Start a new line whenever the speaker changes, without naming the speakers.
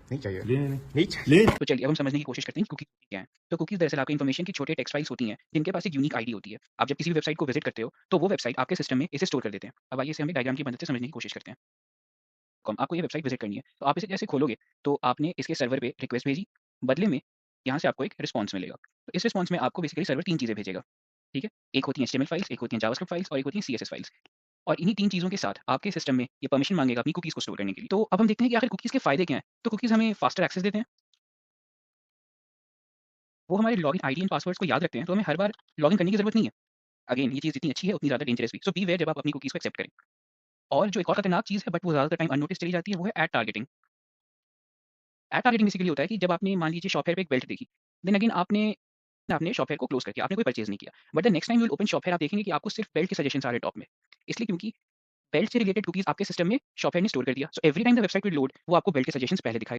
नहीं चाहिए,
ले ले
नहीं चाहिए।
ले।
तो चलिए अब हम समझने की कोशिश करते हैं कि कुकीज़ क्या हैं। तो कुकीज़ दरअसल आपकी इन्फॉर्मेशन की छोटे टेक्स्ट फाइल्स होती हैं, जिनके पास एक यूनिक आईडी होती है। आप जब किसी भी वेबसाइट को विज़िट करते हो, तो वो वेबसाइट आपके सिस्टम में इसे स्टोर कर देते हैं। अब आइए इसे हम एक डायग्राम की मदद से समझने की कोशिश करते हैं। आपको ये वेबसाइट विज़िट करनी है, तो आप इसे जैसे खोलोगे, तो आपने इसके सर्वर पे रिक्वेस्ट भेजी, बदले में यहाँ से आपको एक रिस्पॉन्स मिलेगा। तो इस रिस्पॉन्स में आपको बेसिकली सर्वर 3 चीज़ें भेजेगा, ठीक है? एक होती है एचटीएमएल फाइल्स, एक होती है जावास्क्रिप्ट फाइल्स और एक होती है सीएसएस फाइल्स। और इन्हीं 3 चीज़ों के साथ आपके सिस्टम में ये परमिशन माँगेगा अपनी कुकीज़ को स्टोर करने के लिए। तो अब हम देखते हैं कि आखिर कुकीज़ के फ़ायदे क्या हैं? तो कुकीज़ हमें फास्टर एक्सेस देते हैं, वो हमारे लॉगिन आईडी एंड पासवर्ड्स को याद रखते हैं, तो हमें हर बार लॉगिन करने की ज़रूरत नहीं है। अगेन ये चीज़ जितनी अच्छी है, उतनी ज़्यादा डेंजरस भी। सो बी वेयर जब आप अपनी कुकीज़ को एक्सेप्ट करें। और जो एक और खतरनाक चीज़ है बट वो ज़्यादातर टाइम अननोटिस चली जाती है, वो है ad targeting. Ad targeting basically होता है कि जब आपने मान लीजिए शॉपहेयर पे एक बेल्ट देखी, देन अगेन आपने आपने शॉपहेयर को क्लोज़ कर दिया, आपने कोई परचेज़ नहीं किया। But the next time you will open Shophere आप देखेंगे कि आपको सिर्फ बेल्ट के सजेशंस आ रहे हैं टॉप में। इसलिए क्योंकि बेल्ट से रिलेटेड कुकीज़ आपके सिस्टम में शॉपहेयर ने स्टोर कर दिया। So every time the website will load, वो आपको बेल्ट के सजेशंस पहले दिखाएगा।